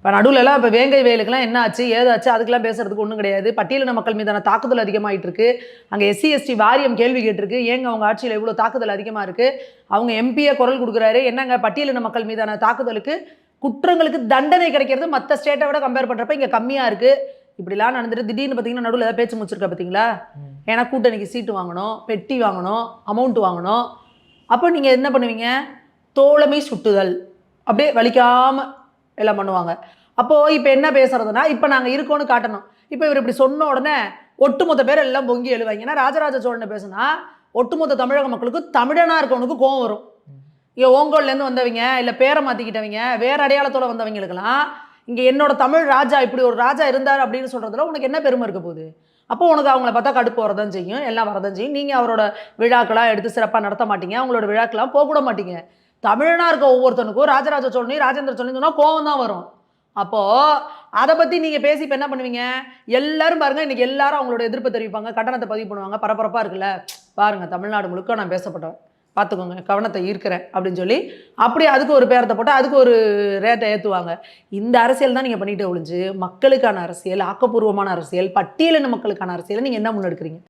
இப்போ நடுவில்லாம் இப்போ வேங்கை வேலுக்கெல்லாம் என்ன ஆச்சு ஏதாச்சு அதுக்கெல்லாம் பேசுறதுக்கு ஒன்றும் கிடையாது. பட்டியலின மக்கள் மீதான தாக்குதல் அதிகமாகிட்டு இருக்கு. அங்கே எஸ்சி எஸ்டி வாரியம் கேள்வி கேட்டிருக்கு, ஏங்க அவங்க ஆட்சியில் இவ்வளோ தாக்குதல் அதிகமாக இருக்குது. அவங்க எம்பியை குரல் கொடுக்குறாரு, என்னங்க பட்டியலின மக்கள் மீதான தாக்குதலுக்கு குற்றங்களுக்கு தண்டனை கிடைக்கிறது மற்ற ஸ்டேட்டை விட கம்பேர் பண்ணுறப்ப இங்கே கம்மியாக இருக்குது. இப்படிலாம் நடந்துட்டு திடீர்னு பார்த்தீங்கன்னா நடுவில் ஏதாவது பேச்சு முடிச்சிருக்கா பார்த்தீங்களா? ஏன்னா கூட்டணிக்கு சீட்டு வாங்கணும், பெட்டி வாங்கணும், அமௌண்ட் வாங்கணும். அப்போ நீங்கள் என்ன பண்ணுவீங்க? தோழமை சுட்டுதல் அப்படியே வலிக்காமல் எல்லாம் பண்ணுவாங்க. அப்போது இப்போ என்ன பேசுறதுன்னா, இப்போ நாங்கள் இருக்கோன்னு காட்டணும். இப்போ இவர் இப்படி சொன்ன உடனே ஒட்டுமொத்த பேர் எல்லாம் பொங்கி எழுவாங்க. ஏன்னா ராஜராஜ சோழனை பேசுனா ஒட்டுமொத்த தமிழக மக்களுக்கு தமிழனாக இருக்கவனுக்கு கோவம் வரும். இங்கே ஓங்கோல்லேருந்து வந்தவங்க இல்லை பேரை மாற்றிக்கிட்டவங்க வேறு அடையாளத்தோடு வந்தவங்களுக்கெல்லாம் இங்கே என்னோட தமிழ் ராஜா இப்படி ஒரு ராஜா இருந்தார் அப்படின்னு சொல்கிறதுல உனக்கு என்ன பெருமை இருக்க போகுது? அப்போ உனக்கு அவங்கள பார்த்தா கடுப்பு வரதான் செய்யும், எல்லாம் வரதான் செய்யும். நீங்கள் அவரோட விழாக்களாக எடுத்து சிறப்பாக நடத்த மாட்டீங்க, அவங்களோட விழாக்கெல்லாம் போகக்கூட மாட்டீங்க. தமிழனாக இருக்க ஒவ்வொருத்தனுக்கும் ராஜராஜ சோழனையும் ராஜேந்திர சோழனையும் சொன்னால் கோவம் தான் வரும். அப்போது அதை பற்றி நீங்கள் பேசி இப்போ என்ன பண்ணுவீங்க? எல்லாரும் பாருங்கள், இன்றைக்கி எல்லாரும் அவங்களோட எதிர்ப்பு தெரிவிப்பாங்க, கட்டணத்தை பதிவு பண்ணுவாங்க, பரபரப்பாக இருக்குல்ல, பாருங்கள் தமிழ்நாடு முழுக்க நான் பேசப்பட்டேன், பார்த்துக்கோங்க கவனத்தை ஈர்க்கிறேன் அப்படின்னு சொல்லி அப்படி அதுக்கு ஒரு பேரத்தை போட்டு அதுக்கு ஒரு ரேட்டை ஏற்றுவாங்க. இந்த அரசியல் தான் நீங்கள் பண்ணிகிட்டே ஒழிஞ்சு மக்களுக்கான அரசியல், ஆக்கப்பூர்வமான அரசியல், பட்டியலின மக்களுக்கான அரசியலை நீங்கள் என்ன முன்னெடுக்கிறீங்க?